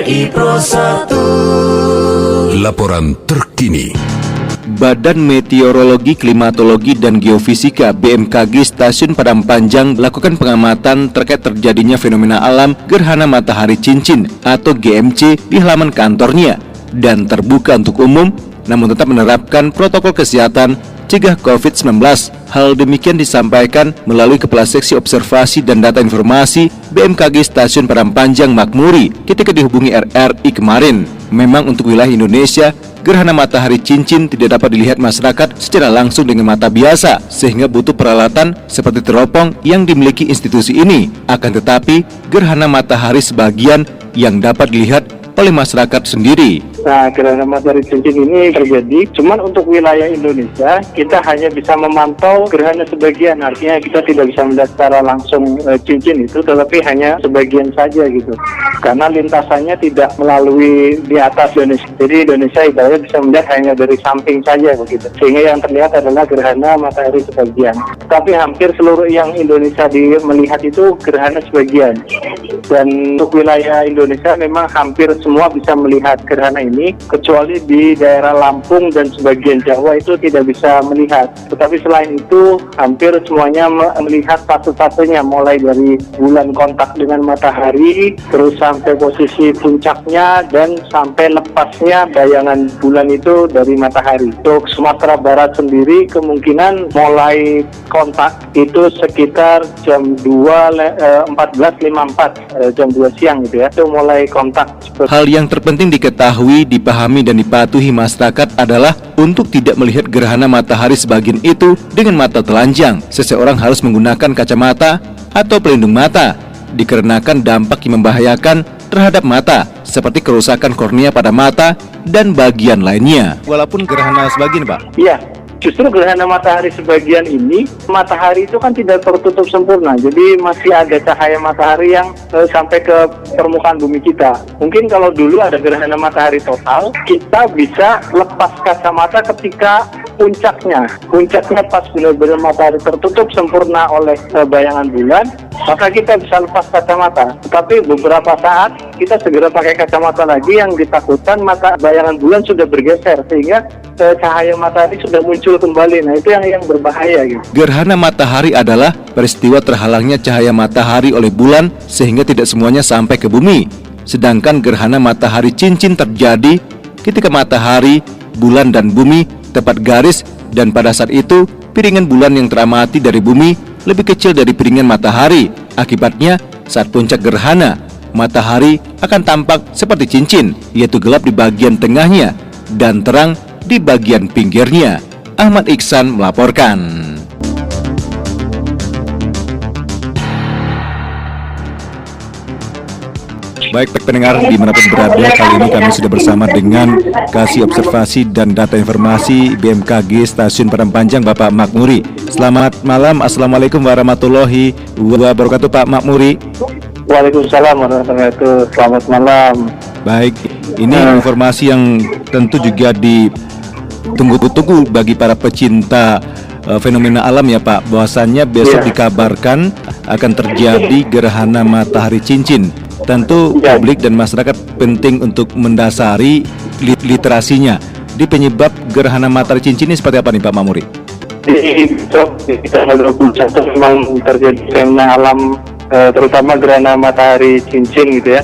RRI Pro 1. Laporan terkini. Badan Meteorologi, Klimatologi, dan Geofisika BMKG Stasiun Padang Panjang melakukan pengamatan terkait terjadinya fenomena alam gerhana matahari cincin atau GMC di halaman kantornya dan terbuka untuk umum, namun tetap menerapkan protokol kesehatan cegah COVID-19. Hal demikian disampaikan melalui Kepala Seksi Observasi dan Data Informasi BMKG Stasiun Padang Panjang Makmuri ketika dihubungi RRI kemarin. Memang untuk wilayah Indonesia, gerhana matahari cincin tidak dapat dilihat masyarakat secara langsung dengan mata biasa, sehingga butuh peralatan seperti teropong yang dimiliki institusi ini. Akan tetapi, gerhana matahari sebagian yang dapat dilihat oleh masyarakat sendiri. Nah, gerhana matahari cincin ini terjadi, cuman untuk wilayah Indonesia kita hanya bisa memantau gerhana sebagian, artinya kita tidak bisa melihat secara langsung cincin itu, tetapi hanya sebagian saja gitu. Karena lintasannya tidak melalui di atas Indonesia, jadi Indonesia ibaratnya bisa melihat hanya dari samping saja begitu. Sehingga yang terlihat adalah gerhana matahari sebagian. Tapi hampir seluruh yang Indonesia melihat itu gerhana sebagian. Dan untuk wilayah Indonesia memang hampir semua bisa melihat gerhana ini, kecuali di daerah Lampung dan sebagian Jawa itu tidak bisa melihat. Tetapi selain itu hampir semuanya melihat fase-fasenya, mulai dari bulan kontak dengan matahari, terus sampai posisi puncaknya, dan sampai lepasnya bayangan bulan itu dari matahari. Untuk Sumatera Barat sendiri kemungkinan mulai kontak itu sekitar jam 14.54, jam 2 siang gitu ya, itu mulai kontak. Hal yang terpenting diketahui, dipahami, dan dipatuhi masyarakat adalah untuk tidak melihat gerhana matahari sebagian itu dengan mata telanjang. Seseorang harus menggunakan kacamata atau pelindung mata, dikarenakan dampak yang membahayakan terhadap mata, seperti kerusakan kornea pada mata dan bagian lainnya. Walaupun gerhana sebagian, Pak? Iya. Justru gerhana matahari sebagian ini, matahari itu kan tidak tertutup sempurna, jadi masih ada cahaya matahari yang sampai ke permukaan bumi kita. Mungkin kalau dulu ada gerhana matahari total, kita bisa lepas kacamata ketika puncaknya pas benar-benar matahari tertutup sempurna oleh bayangan bulan, maka kita bisa lepas kacamata. Tetapi beberapa saat kita segera pakai kacamata lagi, yang ditakutkan mata bayangan bulan sudah bergeser sehingga cahaya matahari sudah muncul kembali. Nah, itu yang berbahaya gitu. Gerhana matahari adalah peristiwa terhalangnya cahaya matahari oleh bulan sehingga tidak semuanya sampai ke bumi. Sedangkan gerhana matahari cincin terjadi ketika matahari, bulan, dan bumi tepat garis, dan pada saat itu piringan bulan yang teramati dari bumi lebih kecil dari piringan matahari. Akibatnya, saat puncak gerhana, matahari akan tampak seperti cincin, yaitu gelap di bagian tengahnya dan terang di bagian pinggirnya. Ahmad Iksan melaporkan. Baik pendengar dimanapun berada, kali ini kami sudah bersama dengan Kasih Observasi dan Data Informasi BMKG Stasiun Padang Panjang, Bapak Makmuri. Selamat malam, Assalamualaikum warahmatullahi wabarakatuh, Pak Makmuri. Waalaikumsalam warahmatullahi wabarakatuh. Selamat malam. Baik, ini informasi yang tentu juga ditunggu-tunggu bagi para pecinta fenomena alam ya Pak, bahwasannya besok dikabarkan akan terjadi gerhana matahari cincin. Tentu publik dan masyarakat penting untuk mendasari literasinya. Di penyebab gerhana matahari cincin ini seperti apa nih Pak Makmuri? Di tanggal 21 memang terjadi fenomena alam, terutama gerhana matahari cincin gitu ya.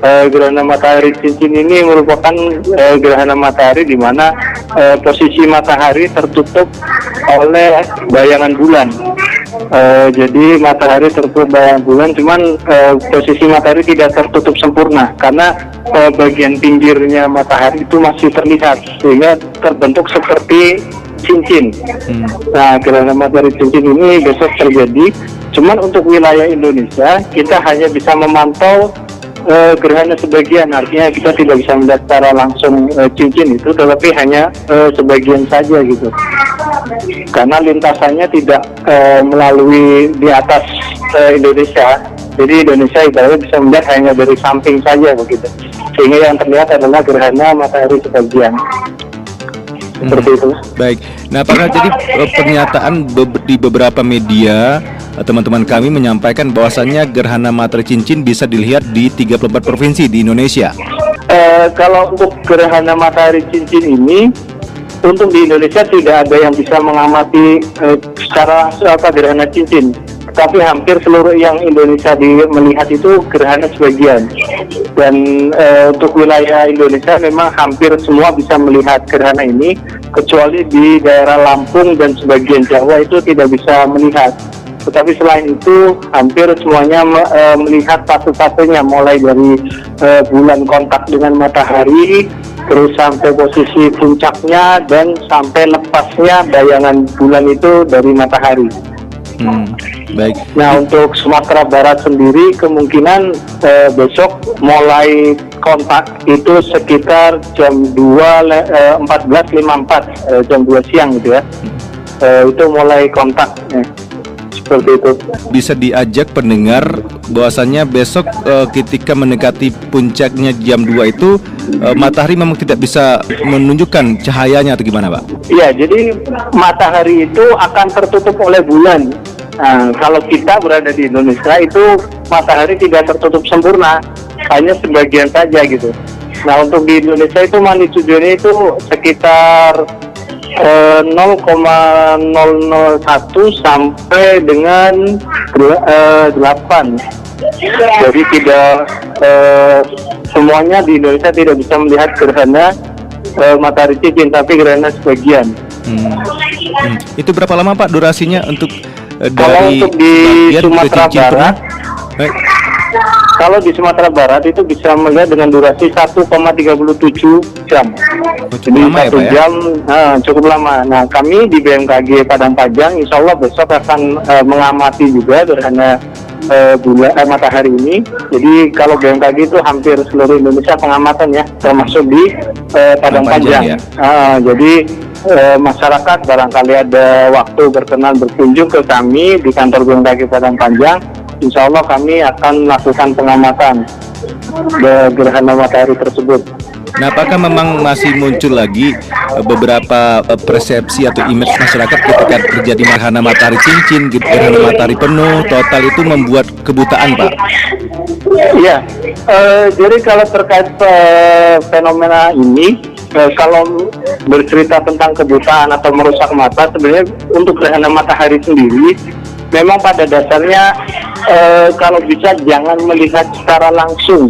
Gerhana matahari cincin ini merupakan gerhana matahari di mana posisi matahari tertutup oleh bayangan bulan. Jadi matahari tertutup bayangan bulan, cuman posisi matahari tidak tertutup sempurna karena bagian pinggirnya matahari itu masih terlihat sehingga terbentuk seperti cincin. Nah, gerhana matahari cincin ini besok terjadi, cuman untuk wilayah Indonesia kita hanya bisa memantau gerhana sebagian, artinya kita tidak bisa melihat secara langsung cincin itu, tetapi hanya sebagian saja gitu. Karena lintasannya tidak melalui di atas Indonesia, jadi Indonesia ibaratnya bisa melihat hanya dari samping saja begitu. Sehingga yang terlihat adalah gerhana matahari sebagian. Seperti itu. Baik. Nah, apakah jadi pernyataan di beberapa media teman-teman kami menyampaikan bahwasannya gerhana matahari cincin bisa dilihat di 34 provinsi di Indonesia? Kalau untuk gerhana matahari cincin ini, untuk di Indonesia tidak ada yang bisa mengamati secara langsung gerhana cincin. Tapi hampir seluruh yang Indonesia melihat itu gerhana sebagian. Dan untuk wilayah Indonesia memang hampir semua bisa melihat gerhana ini, kecuali di daerah Lampung dan sebagian Jawa itu tidak bisa melihat. Tetapi selain itu hampir semuanya melihat fase-fasenya, mulai dari bulan kontak dengan matahari, terus sampai posisi puncaknya, dan sampai lepasnya bayangan bulan itu dari matahari. Baik. Nah, untuk Sumatera Barat sendiri kemungkinan besok mulai kontak itu sekitar jam 14.54, jam 2 siang gitu ya. Itu mulai kontak. Seperti itu. Bisa diajak pendengar bahwasannya besok ketika mendekati puncaknya jam 2 itu matahari memang tidak bisa menunjukkan cahayanya atau gimana, Pak? Iya, jadi matahari itu akan tertutup oleh bulan. Nah, kalau kita berada di Indonesia itu matahari tidak tertutup sempurna, hanya sebagian saja gitu. Nah, untuk di Indonesia itu magnitudenya itu sekitar 0,001 sampai dengan 8. Jadi tidak semuanya di Indonesia tidak bisa melihat gerhana matahari cincin, tapi gerhana sebagian. Itu berapa lama, Pak, durasinya untuk Kalau dari untuk di Sumatera Barat, kalau di Sumatera Barat itu bisa melihat dengan durasi 1,37 jam. Jadi lama 1 ya, Pak, ya? jam cukup lama. Nah, kami di BMKG Padang Panjang insya Allah besok akan mengamati juga gerhana matahari ini. Jadi kalau BMKG itu hampir seluruh Indonesia pengamatan ya, termasuk di Padang Panjang. Ya? Jadi masyarakat barangkali ada waktu berkenan berkunjung ke kami di kantor BMKG Padang Panjang, insya Allah kami akan melakukan pengamatan gerhana matahari tersebut. Nah, apakah memang masih muncul lagi beberapa persepsi atau image masyarakat ketika terjadi gerhana matahari cincin, gerhana matahari penuh, total itu membuat kebutaan, Pak? Iya, jadi kalau terkait fenomena ini, kalau bercerita tentang kebutaan atau merusak mata, sebenarnya untuk gerhana matahari sendiri, memang pada dasarnya kalau bisa jangan melihat secara langsung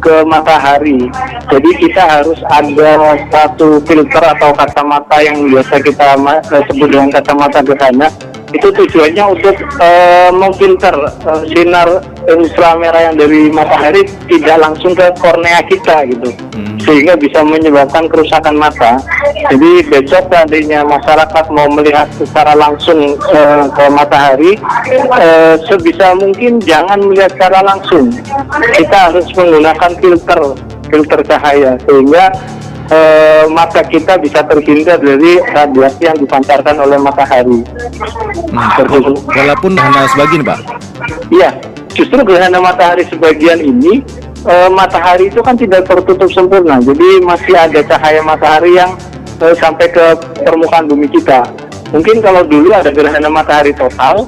ke matahari. Jadi kita harus ada satu filter atau kacamata yang biasa kita sebut dengan kacamata gerhana. Itu tujuannya untuk memfilter sinar inframerah yang dari matahari tidak langsung ke kornea kita gitu, sehingga bisa menyebabkan kerusakan mata. Jadi besok seandainya masyarakat mau melihat secara langsung ke matahari, sebisa mungkin jangan melihat secara langsung. Kita harus menggunakan filter cahaya sehingga mata kita bisa terhindar dari radiasi yang dipancarkan oleh matahari. Walaupun hanya sebagian, Pak? Iya, justru gerhana matahari sebagian ini, matahari itu kan tidak tertutup sempurna. Jadi masih ada cahaya matahari yang sampai ke permukaan bumi kita. Mungkin kalau dulu ada gerhana matahari total,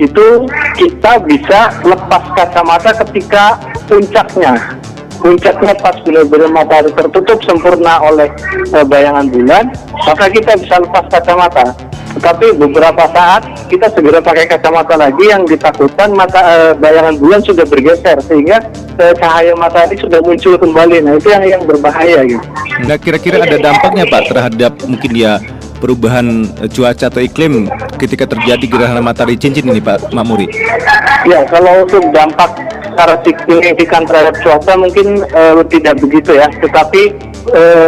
itu kita bisa lepas kacamata ketika puncaknya pas benar-benar matahari tertutup sempurna oleh bayangan bulan, maka kita bisa lepas kacamata. Tetapi beberapa saat kita segera pakai kacamata lagi, yang ditakutkan bayangan bulan sudah bergeser sehingga cahaya matahari sudah muncul kembali. Nah, itu yang berbahaya gitu. Nah, kira-kira ada dampaknya, Pak, terhadap mungkin ya perubahan cuaca atau iklim ketika terjadi gerhana matahari cincin ini, Pak Makmuri? Ya, kalau untuk dampak secara signifikan terhadap cuaca mungkin tidak begitu ya. Tetapi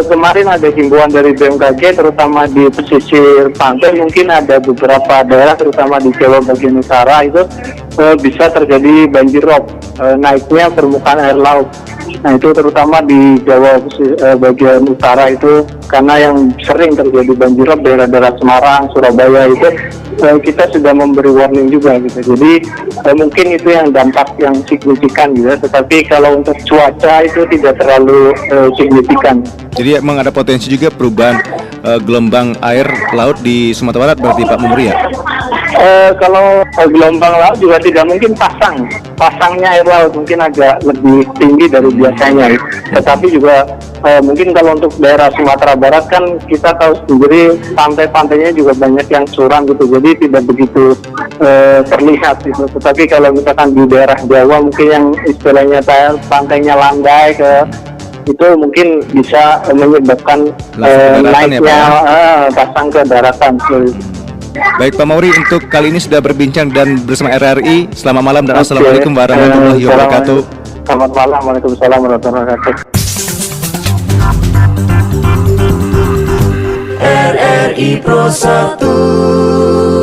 kemarin ada himbauan dari BMKG, terutama di pesisir pantai, mungkin ada beberapa daerah, terutama di Jawa bagian utara itu bisa terjadi banjir rob, naiknya permukaan air laut. Nah, itu terutama di Jawa bagian utara itu, karena yang sering terjadi banjir rob daerah-daerah Semarang, Surabaya itu kita sudah memberi warning juga gitu. Jadi mungkin itu yang dampak yang signifikan gitu. Tetapi kalau untuk cuaca itu tidak terlalu signifikan. Jadi emang ada potensi juga perubahan gelombang air laut di Sumatera Barat berarti, Pak Makmuri ya? Kalau gelombang laut juga tidak mungkin pasangnya air laut mungkin agak lebih tinggi dari biasanya. Tetapi juga mungkin kalau untuk daerah Sumatera Barat kan kita tahu sendiri pantai-pantainya juga banyak yang curam gitu, jadi tidak begitu terlihat gitu. Tetapi kalau misalkan di daerah Jawa mungkin yang istilahnya pantainya landai itu mungkin bisa menyebabkan naiknya pasang ke daratan. Baik Pak Mauri, untuk kali ini sudah berbincang dan bersama RRI. Selamat malam dan Assalamualaikum warahmatullahi wabarakatuh. Selamat malam, Waalaikumsalam warahmatullahi wabarakatuh. RRI Pro 1.